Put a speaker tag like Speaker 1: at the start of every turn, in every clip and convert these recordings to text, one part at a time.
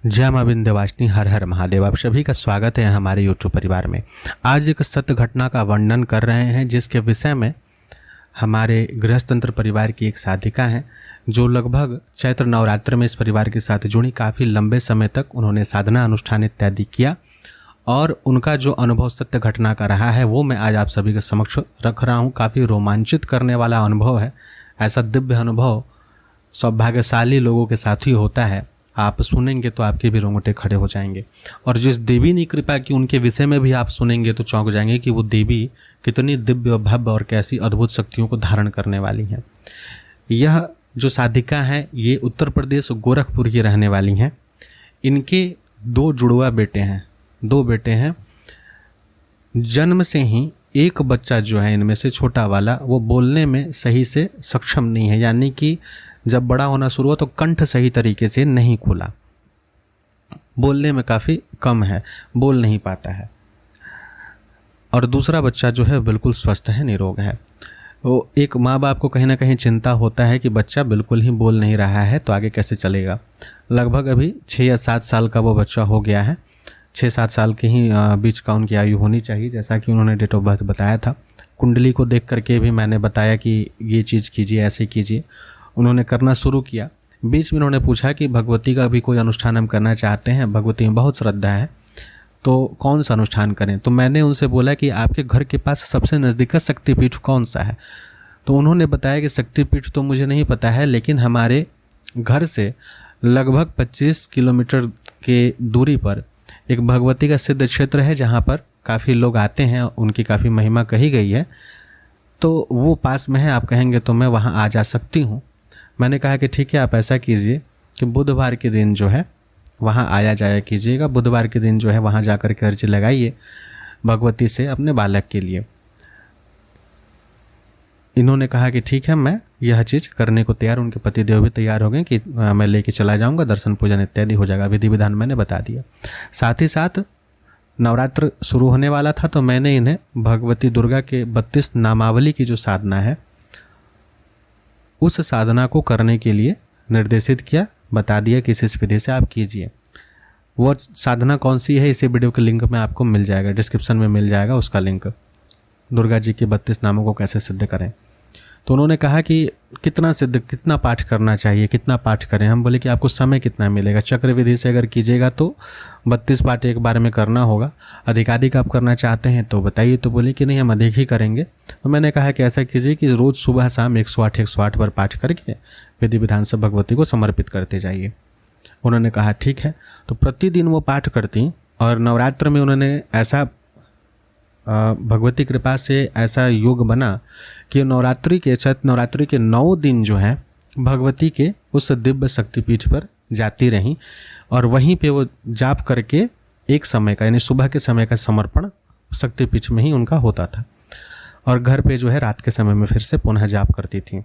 Speaker 1: जय मां विंध्यवासिनी, हर हर महादेव। आप सभी का स्वागत है हमारे YouTube परिवार में। आज एक सत्य घटना का वर्णन कर रहे हैं जिसके विषय में हमारे गृहस्थतंत्र परिवार की एक साधिका हैं जो लगभग चैत्र नवरात्र में इस परिवार के साथ जुड़ी। काफ़ी लंबे समय तक उन्होंने साधना अनुष्ठान इत्यादि किया और उनका जो अनुभव सत्य घटना का रहा है वो मैं आज आप सभी के समक्ष रख रहा हूँ। काफ़ी रोमांचित करने वाला अनुभव है। ऐसा दिव्य अनुभव सौभाग्यशाली लोगों के साथ ही होता है। आप सुनेंगे तो आपके भी रोंगटे खड़े हो जाएंगे और जिस देवी ने कृपा की उनके विषय में भी आप सुनेंगे तो चौंक जाएंगे कि वो देवी कितनी दिव्य भव्य और कैसी अद्भुत शक्तियों को धारण करने वाली हैं। यह जो साधिका हैं ये उत्तर प्रदेश गोरखपुर की रहने वाली हैं। इनके दो जुड़वा बेटे हैं, दो बेटे हैं। जन्म से ही एक बच्चा जो है इनमें से छोटा वाला वो बोलने में सही से सक्षम नहीं है, यानी कि जब बड़ा होना शुरू हुआ तो कंठ सही तरीके से नहीं खुला, बोलने में काफ़ी कम है, बोल नहीं पाता है। और दूसरा बच्चा जो है बिल्कुल स्वस्थ है, निरोग है। वो एक माँ बाप को कहीं ना कहीं चिंता होता है कि बच्चा बिल्कुल ही बोल नहीं रहा है तो आगे कैसे चलेगा। लगभग अभी 6 या 7 साल का वो बच्चा हो गया है। 6-7 साल के ही बीच का उनकी आयु होनी चाहिए, जैसा कि उन्होंने डेट ऑफ बर्थ बताया था। कुंडली को देख करके भी मैंने बताया कि ये चीज़ कीजिए, ऐसे कीजिए। उन्होंने करना शुरू किया। बीच में उन्होंने पूछा कि भगवती का भी कोई अनुष्ठान हम करना चाहते हैं, भगवती में बहुत श्रद्धा है तो कौन सा अनुष्ठान करें। तो मैंने उनसे बोला कि आपके घर के पास सबसे नज़दीक का शक्तिपीठ कौन सा है। तो उन्होंने बताया कि शक्तिपीठ तो मुझे नहीं पता है, लेकिन हमारे घर से लगभग 25 किलोमीटर के दूरी पर एक भगवती का सिद्ध क्षेत्र है जहाँ पर काफ़ी लोग आते हैं, उनकी काफ़ी महिमा कही गई है। तो वो पास में है, आप कहेंगे तो मैं वहाँ आ जा सकती हूँ। मैंने कहा कि ठीक है, आप ऐसा कीजिए कि बुधवार के दिन जो है वहाँ आया जाया कीजिएगा। बुधवार के दिन जो है वहाँ जाकर के अर्जी लगाइए भगवती से अपने बालक के लिए। इन्होंने कहा कि ठीक है, मैं यह चीज़ करने को तैयार। उनके पतिदेव भी तैयार हो गए कि मैं लेके चला जाऊँगा, दर्शन पूजन इत्यादि हो जाएगा। विधि विधान मैंने बता दिया। साथ ही साथ नवरात्र शुरू होने वाला था तो मैंने इन्हें भगवती दुर्गा के 32 नामावली की जो साधना है उस साधना को करने के लिए निर्देशित किया, बता दिया कि इस विधि से आप कीजिए। वो साधना कौन सी है इसी वीडियो के लिंक में आपको मिल जाएगा, डिस्क्रिप्शन में मिल जाएगा उसका लिंक। दुर्गा जी के 32 नामों को कैसे सिद्ध करें। तो उन्होंने कहा कि कितना पाठ करना चाहिए, कितना पाठ करें। हम बोले कि आपको समय कितना मिलेगा। चक्र विधि से अगर कीजिएगा तो 32 पाठ एक बार में करना होगा। अधिकाधिक आप करना चाहते हैं तो बताइए। तो बोले कि नहीं, हम अधिक ही करेंगे। तो मैंने कहा कि ऐसा कीजिए कि रोज़ सुबह शाम 108 बार पाठ करके विधि विधान से भगवती को समर्पित करते जाइए। उन्होंने कहा ठीक है। तो प्रतिदिन वो पाठ करती और नवरात्र में उन्होंने ऐसा भगवती कृपा से ऐसा योग बना कि नवरात्रि के 9 दिन जो है भगवती के उस दिव्य शक्तिपीठ पर जाती रहीं और वहीं पे वो जाप करके एक समय का यानी सुबह के समय का समर्पण शक्तिपीठ में ही उनका होता था और घर पे जो है रात के समय में फिर से पुनः जाप करती थी।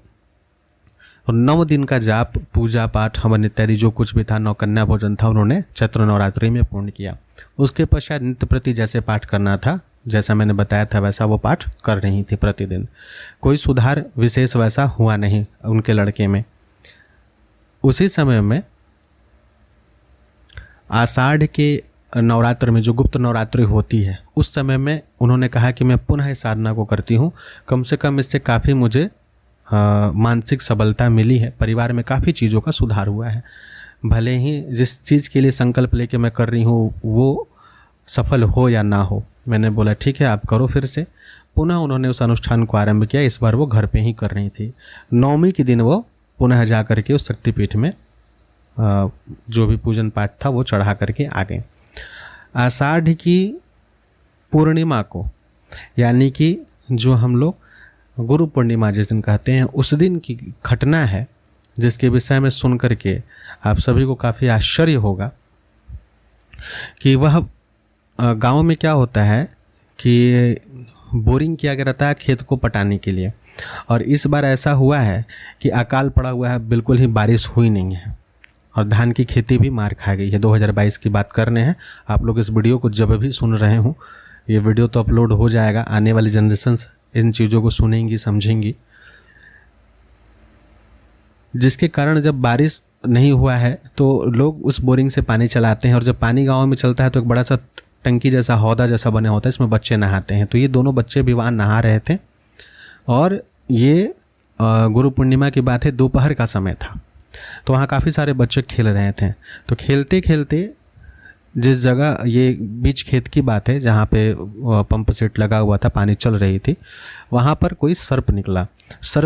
Speaker 1: और 9 दिन का जाप, पूजा पाठ, हवन इत्यादि जो कुछ भी था, नौकन्या भोजन था, उन्होंने चैत्र नवरात्रि में पूर्ण किया। उसके पश्चात नित्य प्रति जैसे पाठ करना था, जैसा मैंने बताया था वैसा वो पाठ कर रही थी प्रतिदिन। कोई सुधार विशेष वैसा हुआ नहीं उनके लड़के में। उसी समय में आषाढ़ के नवरात्र में जो गुप्त नवरात्रि होती है उस समय में उन्होंने कहा कि मैं पुनः इस साधना को करती हूँ। कम से कम इससे काफ़ी मुझे मानसिक सबलता मिली है, परिवार में काफ़ी चीज़ों का सुधार हुआ है। भले ही जिस चीज़ के लिए संकल्प लेके मैं कर रही हूँ वो सफल हो या ना हो। मैंने बोला ठीक है, आप करो। फिर से पुनः उन्होंने उस अनुष्ठान को आरंभ किया। इस बार वो घर पे ही कर रही थी। 9वीं के दिन वो पुनः जा करके उस शक्तिपीठ में जो भी पूजन पाठ था वो चढ़ा करके आ गए। आषाढ़ की पूर्णिमा को, यानी कि जो हम लोग गुरु पूर्णिमा जिस दिन कहते हैं, उस दिन की घटना है जिसके विषय में सुन करके आप सभी को काफ़ी आश्चर्य होगा कि वह गांव में क्या होता है कि बोरिंग किया गया रहता है खेत को पटाने के लिए। और इस बार ऐसा हुआ है कि अकाल पड़ा हुआ है, बिल्कुल ही बारिश हुई नहीं है और धान की खेती भी मार खा गई है। 2022 की बात करने हैं। आप लोग इस वीडियो को जब भी सुन रहे हो, ये वीडियो तो अपलोड हो जाएगा, आने वाली जनरेशन इन चीज़ों को सुनेंगी, समझेंगी। जिसके कारण जब बारिश नहीं हुआ है तो लोग उस बोरिंग से पानी चलाते हैं, और जब पानी गांव में चलता है तो एक बड़ा सा टंकी जैसा हौदा जैसा बना होता है, इसमें बच्चे नहाते हैं। तो ये दोनों बच्चे भी वहाँ नहा रहे थे, और ये गुरु पूर्णिमा की बात है, दोपहर का समय था। तो वहाँ काफ़ी सारे बच्चे खेल रहे थे। तो खेलते खेलते जिस जगह, ये बीच खेत की बात है जहाँ पे पंप सेट लगा हुआ था, पानी चल रही थी, वहाँ पर कोई सर्प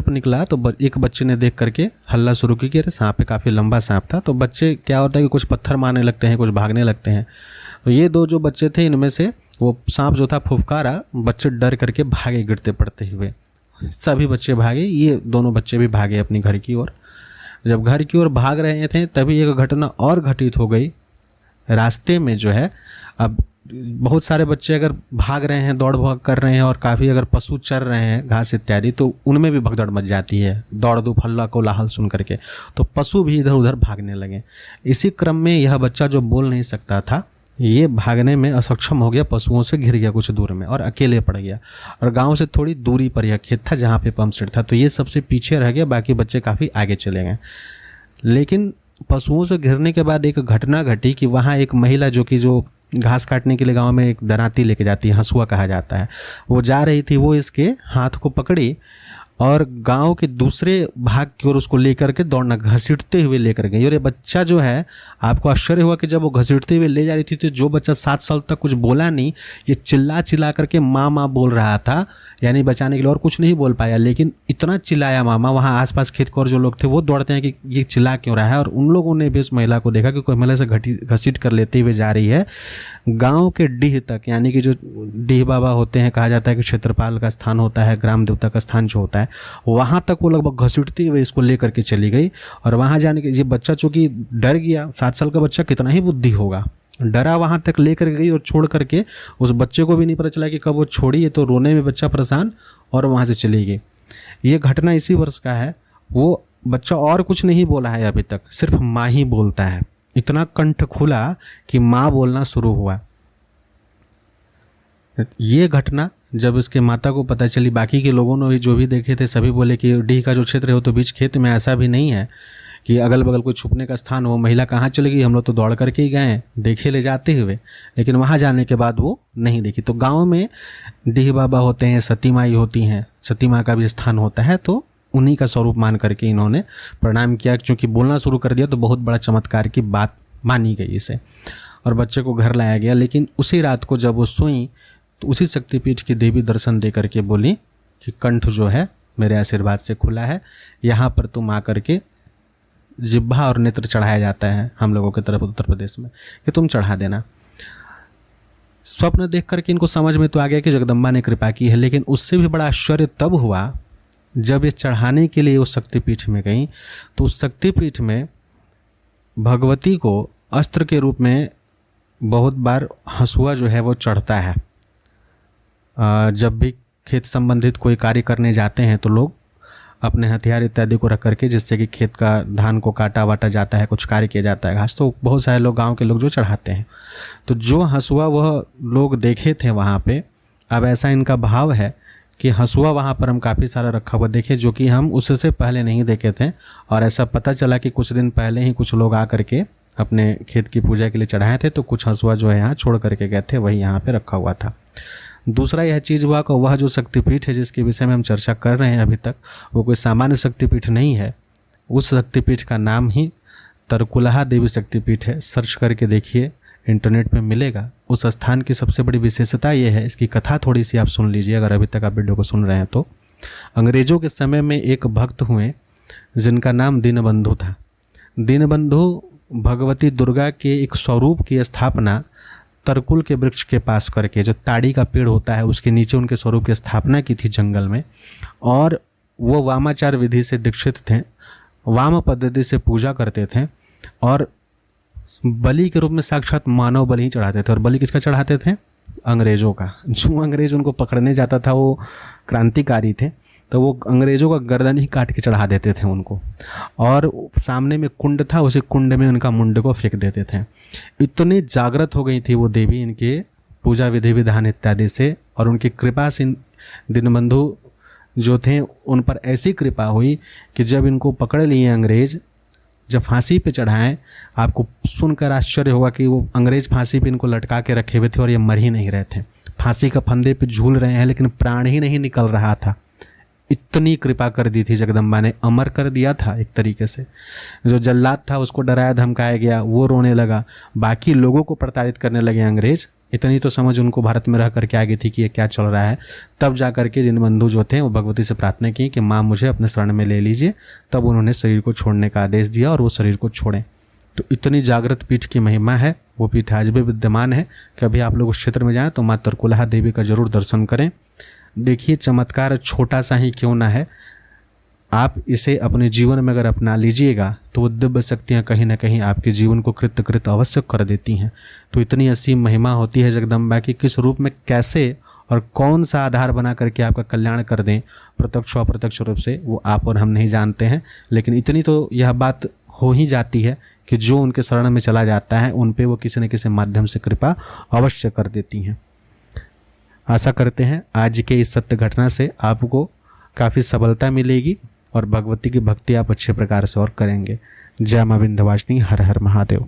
Speaker 1: निकला। तो एक बच्चे ने देख करके हल्ला शुरू की कि अरे सांप है, काफ़ी लंबा सांप था। तो बच्चे, क्या होता है कि कुछ पत्थर मारने लगते हैं, कुछ भागने लगते हैं। तो ये दो जो बच्चे थे, इनमें से वो सांप जो था फुफकारा, बच्चे डर करके भागे गिरते पड़ते हुए। सभी बच्चे भागे, ये दोनों बच्चे भी भागे अपनी घर की ओर। जब घर की ओर भाग रहे थे तभी एक घटना और घटित हो गई। रास्ते में जो है, अब बहुत सारे बच्चे अगर भाग रहे हैं, दौड़ भाग कर रहे हैं, और काफ़ी अगर पशु चर रहे हैं घास इत्यादि, तो उनमें भी भगदड़ मच जाती है दौड़ धूप हल्ला कोलाहल सुन करके। तो पशु भी इधर उधर भागने लगे। इसी क्रम में यह बच्चा जो बोल नहीं सकता था, ये भागने में असक्षम हो गया, पशुओं से घिर गया कुछ दूर में और अकेले पड़ गया। और गांव से थोड़ी दूरी पर यह खेत था जहाँ पे पंप सेट था। तो ये सबसे पीछे रह गया, बाकी बच्चे काफ़ी आगे चले गए। लेकिन पशुओं से घिरने के बाद एक घटना घटी कि वहाँ एक महिला, जो घास काटने के लिए गांव में एक दराती लेके जाती है, हंसुआ कहा जाता है, वो जा रही थी, वो इसके हाथ को पकड़ी और गांव के दूसरे भाग की ओर उसको लेकर के दौड़ना, घसीटते हुए लेकर गई। और ये बच्चा जो है, आपको आश्चर्य हुआ कि जब वो घसीटते हुए ले जा रही थी तो जो बच्चा 7 साल तक कुछ बोला नहीं, ये चिल्ला करके माँ माँ बोल रहा था, यानी बचाने के लिए, और कुछ नहीं बोल पाया। लेकिन इतना चिल्लाया मामा, वहाँ आसपास खेत के और जो लोग थे वो दौड़ते हैं कि ये चिल्ला क्यों रहा है। और उन लोगों ने भी उस महिला को देखा कि कोई महिला से घसीट कर लेते हुए जा रही है गांव के डीह तक, यानी कि जो डीह बाबा होते हैं, कहा जाता है कि क्षेत्रपाल का स्थान होता है, ग्राम देवता का स्थान जो होता है, वहाँ तक वो लगभग घसीटते हुए इसको लेकर के चली गई। और वहाँ जाने के, ये बच्चा चूँकि डर गया, 7 साल का बच्चा कितना ही बुद्धि होगा, डरा, वहाँ तक लेकर गई और छोड़ करके, उस बच्चे को भी नहीं पता चला कि कब वो छोड़ी है। तो रोने में बच्चा परेशान, और वहाँ से चली गई। ये घटना इसी वर्ष का है। वो बच्चा और कुछ नहीं बोला है अभी तक, सिर्फ माँ ही बोलता है। इतना कंठ खुला कि माँ बोलना शुरू हुआ। ये घटना जब इसके माता को पता चली, बाकी के लोगों ने भी, जो भी देखे थे, सभी बोले कि डीह का जो क्षेत्र है वो तो बीच खेत में, ऐसा भी नहीं है कि अगल बगल कोई छुपने का स्थान हो। महिला कहाँ चली गई, हम लोग तो दौड़ करके ही गए, देखे ले जाते हुए, लेकिन वहाँ जाने के बाद वो नहीं देखी। तो गांव में डीह बाबा होते हैं, सती माई होती हैं, सती माँ का भी स्थान होता है। तो उन्हीं का स्वरूप मान करके इन्होंने प्रणाम किया। चूँकि बोलना शुरू कर दिया तो बहुत बड़ा चमत्कार की बात मानी गई इसे, और बच्चे को घर लाया गया। लेकिन उसी रात को जब वो सोई तो उसी शक्तिपीठ की देवी दर्शन दे करके बोली कि कंठ जो है मेरे आशीर्वाद से खुला है, यहाँ पर तुम आकर के जिह्वा और नेत्र चढ़ाया जाता है हम लोगों की तरफ उत्तर प्रदेश में, कि तुम चढ़ा देना। स्वप्न देख करके इनको समझ में तो आ गया कि जगदम्बा ने कृपा की है। लेकिन उससे भी बड़ा आश्चर्य तब हुआ जब ये चढ़ाने के लिए उस शक्तिपीठ में गई, तो उस शक्तिपीठ में भगवती को अस्त्र के रूप में बहुत बार हंसुआ जो है वो चढ़ता है। जब भी खेत संबंधित कोई कार्य करने जाते हैं तो लोग अपने हथियार इत्यादि को रख करके, जिससे कि खेत का धान को काटा वाटा जाता है, कुछ कार्य किया जाता है, घास, तो बहुत सारे लोग, गांव के लोग जो चढ़ाते हैं। तो जो हंसुआ वह लोग देखे थे वहाँ पे, अब ऐसा इनका भाव है कि हंसुआ वहाँ पर हम काफ़ी सारा रखा हुआ देखे, जो कि हम उससे पहले नहीं देखे थे। और ऐसा पता चला कि कुछ दिन पहले ही कुछ लोग आ करके अपने खेत की पूजा के लिए चढ़ाए थे, तो कुछ हंसुआ जो है यहाँ छोड़ करके गए थे, वही यहाँ पे रखा हुआ था। दूसरा यह चीज़ हुआ कि वह जो शक्तिपीठ है जिसके विषय में हम चर्चा कर रहे हैं अभी तक, वो कोई सामान्य शक्तिपीठ नहीं है। उस शक्तिपीठ का नाम ही तरकुलहा देवी शक्तिपीठ है। सर्च करके देखिए, इंटरनेट पे मिलेगा। उस स्थान की सबसे बड़ी विशेषता ये है, इसकी कथा थोड़ी सी आप सुन लीजिए अगर अभी तक आप वीडियो को सुन रहे हैं तो। अंग्रेज़ों के समय में एक भक्त हुए जिनका नाम दीनबंधु था। दीनबंधु भगवती दुर्गा के एक स्वरूप की स्थापना तरकुल के वृक्ष के पास करके, जो ताड़ी का पेड़ होता है उसके नीचे उनके स्वरूप की स्थापना की थी जंगल में। और वो वामाचार विधि से दीक्षित थे, वाम पद्धति से पूजा करते थे, और बलि के रूप में साक्षात मानव बलि ही चढ़ाते थे। और बलि किसका चढ़ाते थे? अंग्रेज़ों का। जो अंग्रेज़ उनको पकड़ने जाता था वो क्रांतिकारी थे, तो वो अंग्रेज़ों का गर्दन ही काट के चढ़ा देते थे उनको। और सामने में कुंड था, उसी कुंड में उनका मुंड को फेंक देते थे। इतनी जागृत हो गई थी वो देवी इनके पूजा विधि विधान इत्यादि से, और उनकी कृपा से दीनबंधु जो थे उन पर ऐसी कृपा हुई कि जब इनको पकड़ लिए अंग्रेज़, जब फांसी पे चढ़ाएं, आपको सुनकर आश्चर्य होगा कि वो अंग्रेज फांसी पे इनको लटका के रखे हुए थे और ये मर ही नहीं रहे थे, फांसी का फंदे पे झूल रहे हैं लेकिन प्राण ही नहीं निकल रहा था। इतनी कृपा कर दी थी जगदम्बा ने, अमर कर दिया था एक तरीके से। जो जल्लाद था उसको डराया धमकाया गया, वो रोने लगा, बाकी लोगों को प्रताड़ित करने लगे अंग्रेज। इतनी तो समझ उनको भारत में रह करके आ गई थी कि ये क्या चल रहा है। तब जा करके दीनबंधु जो थे वो भगवती से प्रार्थना की कि माँ मुझे अपने शरण में ले लीजिए। तब उन्होंने शरीर को छोड़ने का आदेश दिया और वो शरीर को छोड़ें। तो इतनी जागृत पीठ की महिमा है, वो पीठ आज भी विद्यमान है। कभी आप लोग उस क्षेत्र में जाएँ तो माँ तरकुलहा देवी का जरूर दर्शन करें। देखिए चमत्कार छोटा सा ही क्यों ना है, आप इसे अपने जीवन में अगर अपना लीजिएगा तो वो दिव्य शक्तियाँ कहीं ना कहीं आपके जीवन को कृत अवश्य कर देती हैं। तो इतनी असीम महिमा होती है जगदम्बा की, किस रूप में कैसे और कौन सा आधार बना करके आपका कल्याण कर दें प्रत्यक्ष और अप्रत्यक्ष रूप से, वो आप और हम नहीं जानते हैं। लेकिन इतनी तो यह बात हो ही जाती है कि जो उनके शरण में चला जाता है उन पे वो किसी न किसी माध्यम से कृपा अवश्य कर देती हैं। आशा करते हैं आज के इस सत्य घटना से आपको काफ़ी सबलता मिलेगी और भगवती की भक्ति आप अच्छे प्रकार से और करेंगे। जय मां विंध्यवासिनी, हर हर महादेव।